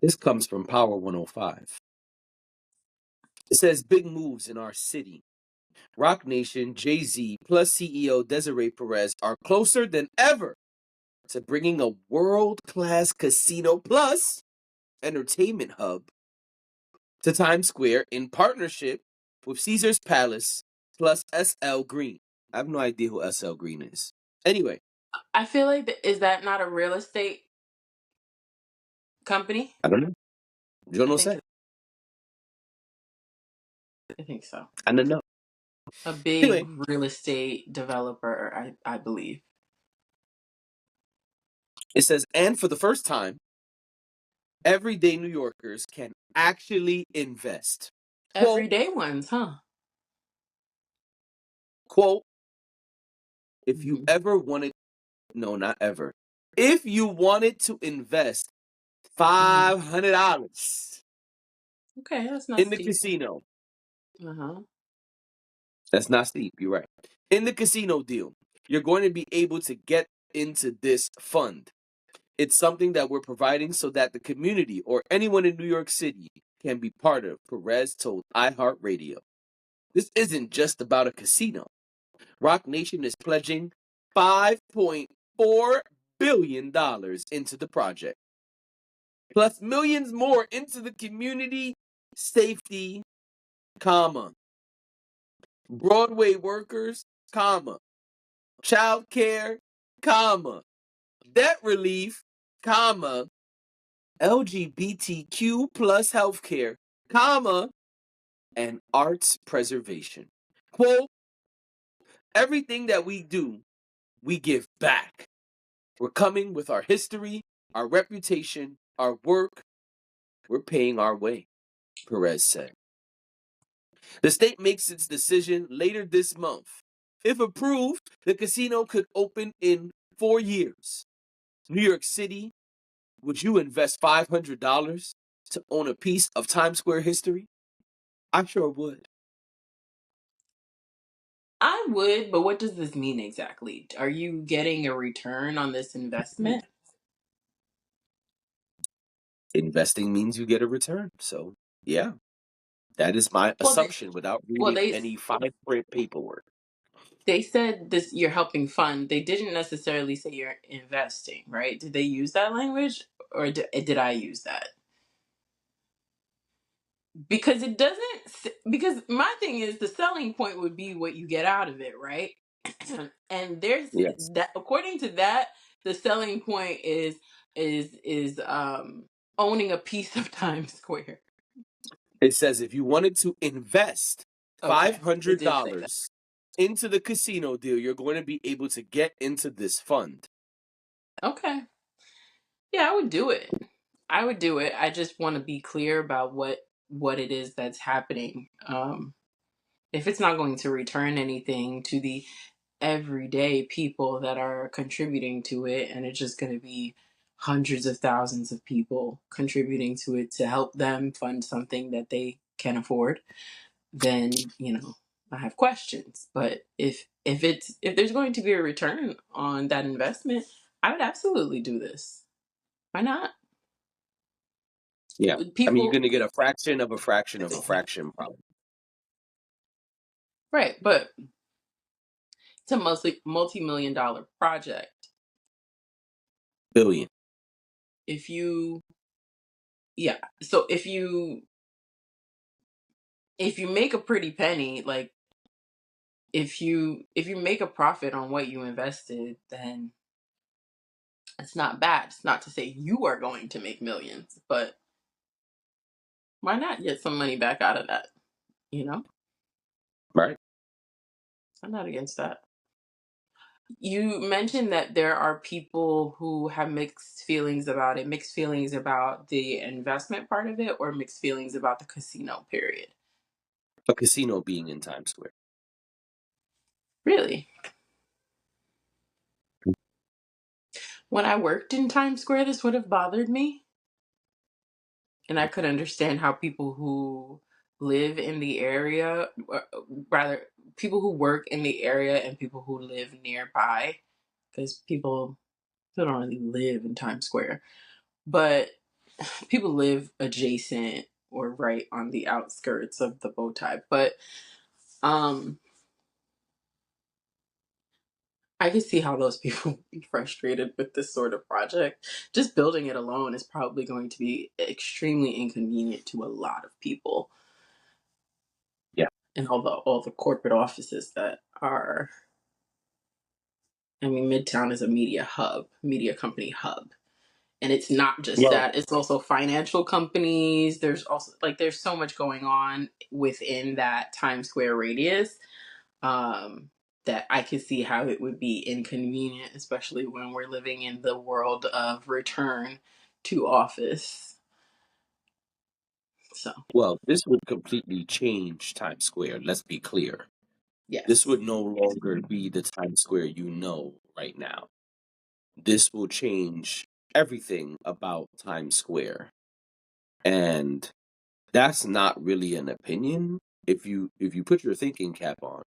This comes from Power 105. It says big moves in our city. Roc Nation, Jay-Z, plus CEO Desiree Perez are closer than ever to bringing a world-class casino plus entertainment hub to Times Square in partnership with Caesar's Palace plus SL Green. I have no idea who SL Green is. Anyway, I feel like is that not a real estate company? I don't know. Yo I no think sé. I think so. I don't know. A big Anyway, real estate developer, I believe. it says, and for the first time, everyday New Yorkers can actually invest. Quote, Everyday ones, huh? quote, if you Hmm. ever wanted, no, not ever. If you wanted to invest $500 Okay, that's not in the steep. casino, Uh-huh. that's not steep, you're right. In the casino deal, you're going to be able to get into this fund. It's something that we're providing so that the community or anyone in New York City can be part of, Perez told iHeartRadio. This isn't just about a casino. Roc Nation is pledging $5.4 billion into the project, plus millions more into the community safety, comma, Broadway workers, comma, child care, comma, debt relief, comma, LGBTQ plus healthcare, comma, and arts preservation. Quote, everything that we do, we give back. We're coming with our history, our reputation, our work. We're paying our way, Perez said. The state makes its decision later this month. If approved, the casino could open in 4 years. New York City, would you invest $500 to own a piece of Times Square history? I sure would. I would, but what does this mean exactly? Are you getting a return on this investment? Investing means you get a return. So, yeah, that is my Well, assumption without well, reading any fine print paperwork. they said this you're helping fund. They didn't necessarily say you're investing, right? Did they use that language, or did I use that? Because it doesn't. Because my thing is the selling point would be what you get out of it, right? And there's Yes. that. According to that, the selling point is owning a piece of Times Square. It says if you wanted to invest Okay, it did say that. $500 into the casino deal, you're going to be able to get into this fund. Okay, yeah, I would do it. I would do it. I just want to be clear about what it is that's happening. If it's not going to return anything to the everyday people that are contributing to it, and it's just going to be hundreds of thousands of people contributing to it to help them fund something that they can afford, then I have questions. But if there's going to be a return on that investment, I would absolutely do this. Why not? Yeah. I mean, you're going People, to get a fraction of a fraction of a fraction, probably. right? But it's a mostly multi-million dollar project. Billion. If you Yeah, so if you make a pretty penny, like if you make a profit on what you invested, then it's not bad. It's not to say you are going to make millions, but why not get some money back out of that? You know, Right? I'm not against that. You mentioned that there are people who have mixed feelings about it, mixed feelings about the investment part of it, or mixed feelings about the casino period. A casino being in Times Square. Really? When I worked in Times Square, this would have bothered me. And I could understand how people who live in the area, or rather, people who work in the area and people who live nearby, because people don't really live in Times Square. But people live adjacent or right on the outskirts of the bow tie. But um I can see how those people would be frustrated with this sort of project. Just building it alone is probably going to be extremely inconvenient to a lot of people, Yeah. and all the corporate offices that are. I mean, Midtown is a media company hub. And it's not just Well, that, it's also financial companies. There's also like there's so much going on within that Times Square radius, um, that I could see how it would be inconvenient, especially when we're living in the world of return to office. So, this would completely change Times Square. Let's be clear. This yes. would no longer be the Times Square you know right now. This will change everything about Times Square. And that's not really an opinion. If you put your thinking cap on,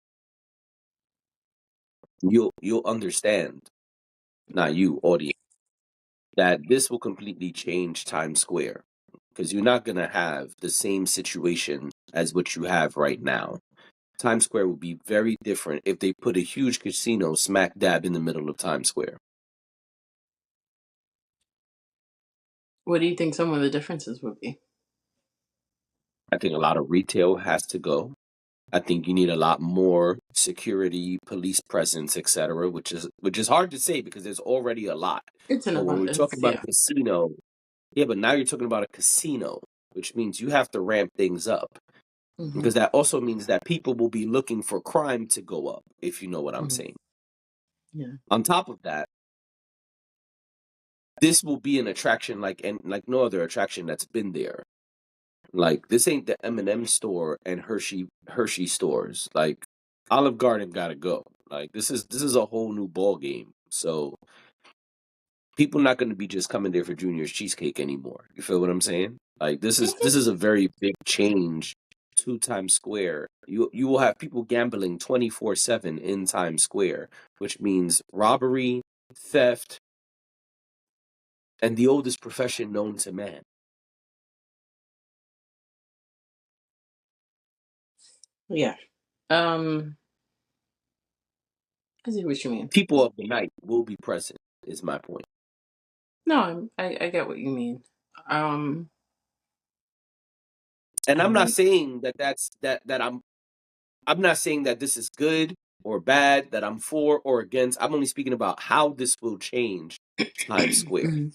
you'll understand, not you, audience, that this will completely change Times Square. Because you're not gonna have the same situation as what you have right now. Times Square would be very different if they put a huge casino smack dab in the middle of Times Square. What do you think some of the differences would be? I think a lot of retail has to go. I think you need a lot more security, police presence, etc., which is hard to say because there's already a lot. It's an But when we're talking abundance, about yeah. a casino, yeah, but now you're talking about a casino, which means you have to ramp things up Hmm. because that also means that people will be looking for crime to go up, if you know what I'm Hmm. saying. Yeah. On top of that, this will be an attraction like no other attraction that's been there. Like this ain't the M&M store and Hershey stores. Like Olive Garden gotta go. Like this is a whole new ball game. So people not gonna be just coming there for Junior's cheesecake anymore. You feel what I'm saying? Like this is Hmm. this is a very big change to Times Square. You will have people gambling 24/7 in Times Square, which means robbery, theft, and the oldest profession known to man. Yeah. I see what you mean. People of the night will be present, is my point. No, I get what you mean. Um, And I I'm not mean, saying I'm not saying that this is good or bad, that I'm for or against. I'm only speaking about how this will change Times Square. mhm.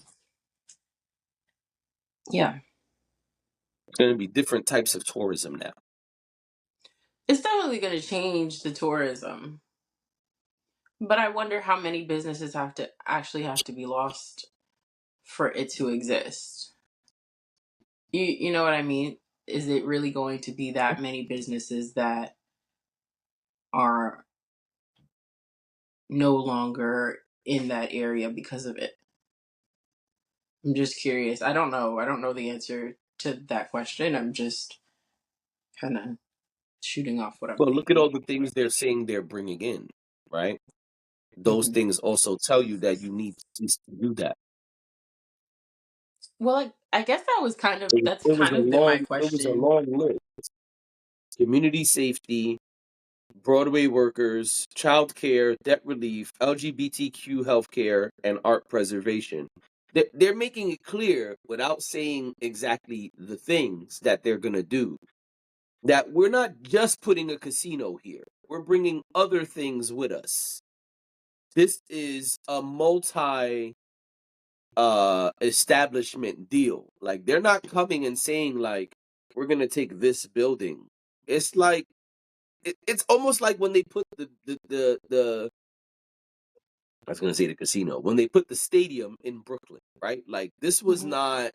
Yeah, It's going to be different types of tourism now. it's definitely going to change the tourism, but I wonder how many businesses have to be lost for it to exist. You know what I mean? Is it really going to be that many businesses that are no longer in that area because of it? I'm just curious. I don't know. I don't know the answer to that question. I'm just kind of shooting off what I'm Well, look at thinking. all the things they're saying they're bringing in, right? Those Hmm. things also tell you that you need to do that. Well, I guess that's It was kind a of been my long question. list. Community safety, Broadway workers, child care, debt relief, LGBTQ healthcare, and art preservation. They're making it clear without saying exactly the things that they're going to do that we're not just putting a casino here. We're bringing other things with us. This is a multi establishment deal. Like they're not coming and saying like we're going to take this building. It's like it's almost like when they put the I was gonna say the casino when they put the stadium in Brooklyn, right? Like this was Hmm. not.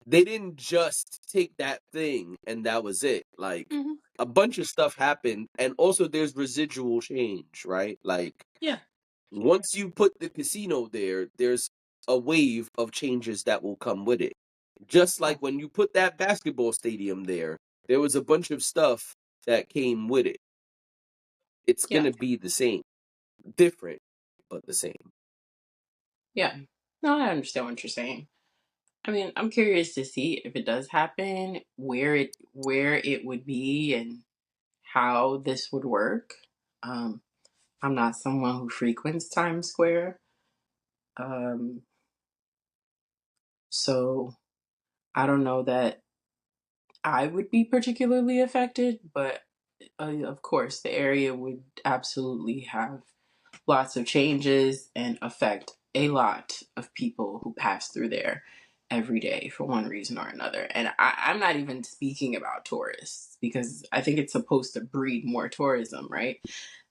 They didn't just take that thing and that was it. Like Hmm. a bunch of stuff happened, and also there's residual change, right? Like Yeah. once you put the casino there, there's a wave of changes that will come with it. Just Oh, like when you put that basketball stadium there was a bunch of stuff that came with it. It's yeah. gonna be the same, different, but the same. Yeah. No, I understand what you're saying. I mean, I'm curious to see if it does happen, where it would be and how this would work. Um, I'm not someone who frequents Times Square, um, so I don't know that I would be particularly affected, but of course, the area would absolutely have lots of changes and affect a lot of people who pass through there every day for one reason or another. And I'm not even speaking about tourists because I think it's supposed to breed more tourism, right?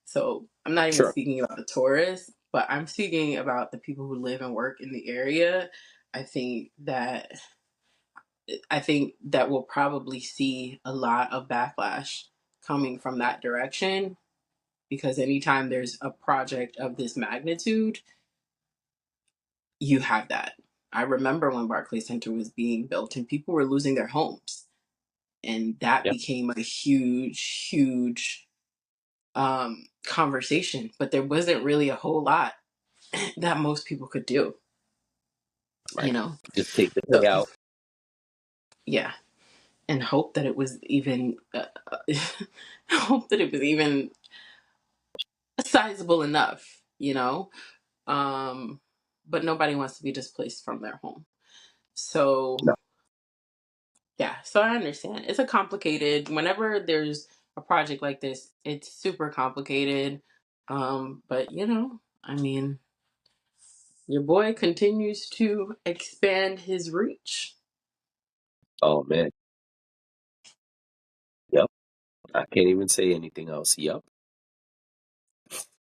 So I'm not even Sure. speaking about the tourists, but I'm speaking about the people who live and work in the area. I think that I think that we'll probably see a lot of backlash coming from that direction because anytime there's a project of this magnitude, you have that. I remember when Barclays Center was being built and people were losing their homes, and that Yeah. became a huge, huge conversation. But there wasn't really a whole lot that most people could do, you Right. know. Just take the So payout. yeah, and hope that it was even hope that it was even sizable enough, you know. But nobody wants to be displaced from their home. So No. yeah, so I understand. It's a complicated, whenever there's a project like this, it's super complicated. But I mean, your boy continues to expand his reach. Oh man. Yep. I can't even say anything else. Yep.